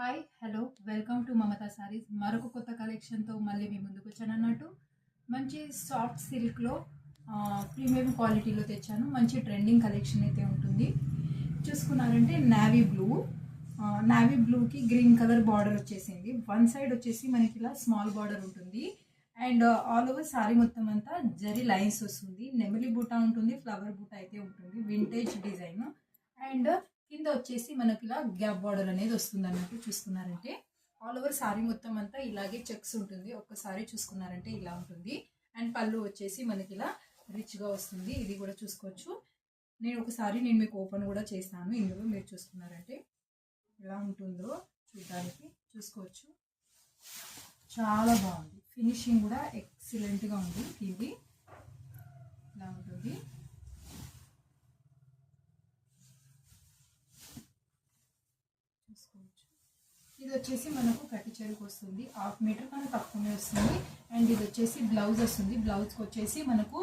Hi hello welcome to Mamata saris. మరొక కొత్త కలెక్షన్తో మళ్ళీ మీ ముందుకు వచ్చాను అన్నట్టు. మంచి సాఫ్ట్ సిల్క్లో ప్రీమియం క్వాలిటీలో తెచ్చాను. మంచి ట్రెండింగ్ కలెక్షన్ అయితే ఉంటుంది. చూసుకున్నారంటే నావీ బ్లూకి గ్రీన్ కలర్ బార్డర్ వచ్చేసింది. వన్ సైడ్ వచ్చేసి మనకి ఇలా స్మాల్ బార్డర్ ఉంటుంది అండ్ ఆల్ ఓవర్ సారీ మొత్తం అంతా జరీ లైన్స్ వస్తుంది. నెమలి బూటా ఉంటుంది, ఫ్లవర్ బూటా అయితే ఉంటుంది, వింటేజ్ డిజైన్. అండ్ కింద వచ్చేసి మనకి ఇలా గ్యాప్ బార్డర్ అనేది వస్తుంది అన్నట్టు. చూసుకున్నారంటే ఆల్ ఓవర్ సారీ మొత్తం అంతా ఇలాగే చెక్స్ ఉంటుంది. ఒక్కసారి చూసుకున్నారంటే ఇలా ఉంటుంది. అండ్ పళ్ళు వచ్చేసి మనకి ఇలా రిచ్గా వస్తుంది. ఇది కూడా చూసుకోవచ్చు. నేను మీకు ఓపెన్ కూడా చేస్తాను. ఇందులో మీరు చూసుకున్నారంటే ఎలా ఉంటుందో చూడడానికి చూసుకోవచ్చు. చాలా బాగుంది. ఫినిషింగ్ కూడా ఎక్సలెంట్గా ఉంది. ఇది ఇలా ఉంటుంది. ఇది వచ్చేసి మనకు కట్టి చెరుకు వస్తుంది. 1/2 మీటర్ కన్నా తక్కువనే వస్తుంది. అండ్ ఇది వచ్చేసి బ్లౌజ్ వస్తుంది. బ్లౌజ్కి వచ్చేసి మనకు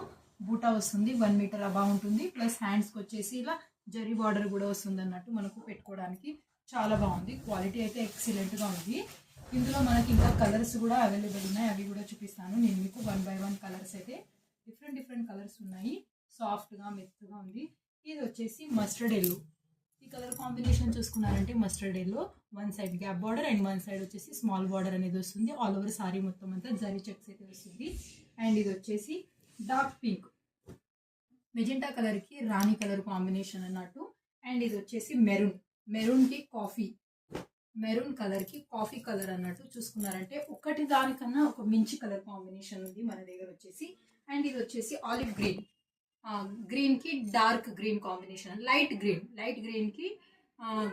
బూటా వస్తుంది. 1 మీటర్ అబా ఉంటుంది. ప్లస్ హ్యాండ్స్కి వచ్చేసి ఇలా జరీ బార్డర్ కూడా వస్తుంది అన్నట్టు. మనకు పెట్టుకోవడానికి చాలా బాగుంది. క్వాలిటీ అయితే ఎక్సలెంట్గా ఉంది. ఇందులో మనకి ఇంకా కలర్స్ కూడా అవైలబుల్ ఉన్నాయి. అవి కూడా చూపిస్తాను నేను మీకు. 1 by 1 కలర్స్ అయితే డిఫరెంట్ కలర్స్ ఉన్నాయి. సాఫ్ట్గా మెత్తగా ఉంది. ఇది వచ్చేసి మస్టర్డ్ ఎల్లో. ఈ కలర్ కాంబినేషన్ చూసుకున్నారంటే mustard yellow, one side gap border and one side వచ్చేసి స్మాల్ బార్డర్ అనేది వస్తుంది. ఆల్ ఓవర్ సారీ మొత్తం అంతా జరీ చెక్స్ అయితే వస్తుంది. అండ్ ఇది వచ్చేసి డార్క్ పింక్, మెజెంటా కలర్కి రాణి కలర్ కాంబినేషన్ అన్నట్టు. అండ్ ఇది వచ్చేసి మెరూన్కి మెరూన్ కలర్కి కాఫీ కలర్ అన్నట్టు. చూసుకున్నారంటే ఒకటి దానికన్నా ఒక మించి కలర్ కాంబినేషన్ ఉంది మన దగ్గర వచ్చేసి. అండ్ ఇది వచ్చేసి ఆలివ్ గ్రీన్ కి dark green combination, light green కి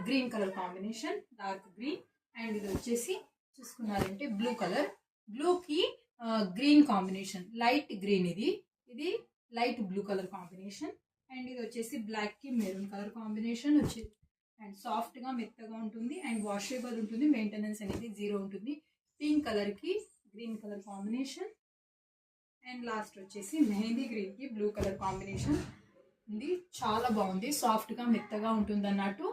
green colour combination, dark green. And ఇది వచ్చేసి చూసుకున్నారంటే బ్లూకి గ్రీన్ కాంబినేషన్, లైట్ గ్రీన్. ఇది light blue colour combination. And ఇది వచ్చేసి బ్లాక్ కి మెరూన్ కలర్ కాంబినేషన్ వచ్చి. అండ్ సాఫ్ట్ గా మెత్తగా ఉంటుంది అండ్ వాషబుల్ ఉంటుంది. మెయింటెనెన్స్ అనేది 0 ఉంటుంది. పింక్ కలర్ కి green colour combination. And last వచ్చేసి మెహందీ గ్రీన్ కి బ్లూ కలర్ కాంబినేషన్ ఉంది. చాలా బాగుంది. సాఫ్ట్ గా మెత్తగా ఉంటుంది అన్నట్టు.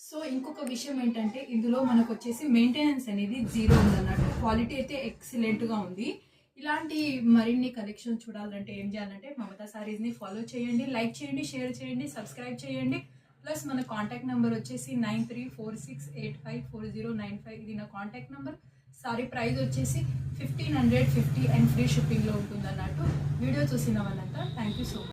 సో ఇంకొక విషయం ఏంటంటే ఇందులో మనకు వచ్చేసి మెయింటెనెన్స్ అనేది 0 ఉంది అన్నట్టు. క్వాలిటీ అయితే ఎక్సలెంట్ గా ఉంది. ఇలాంటి మరిన్ని కలెక్షన్ చూడాలంటే ఏం చేయాలంటే మమతా సారీస్ ని ఫాలో చేయండి, లైక్ చేయండి, షేర్ చేయండి, సబ్స్క్రైబ్ చేయండి. ప్లస్ మన కాంటాక్ట్ నెంబర్ వచ్చేసి 9346854095. ఇది నా కాంటాక్ట్ నెంబర్. సారీ ప్రైస్ వచ్చేసి 1550 అండ్ ఫ్రీ షిప్పింగ్లో ఉంటుంది అన్నట్టు. వీడియో చూసిన వాళ్ళంతా థ్యాంక్ యూ సో మచ్.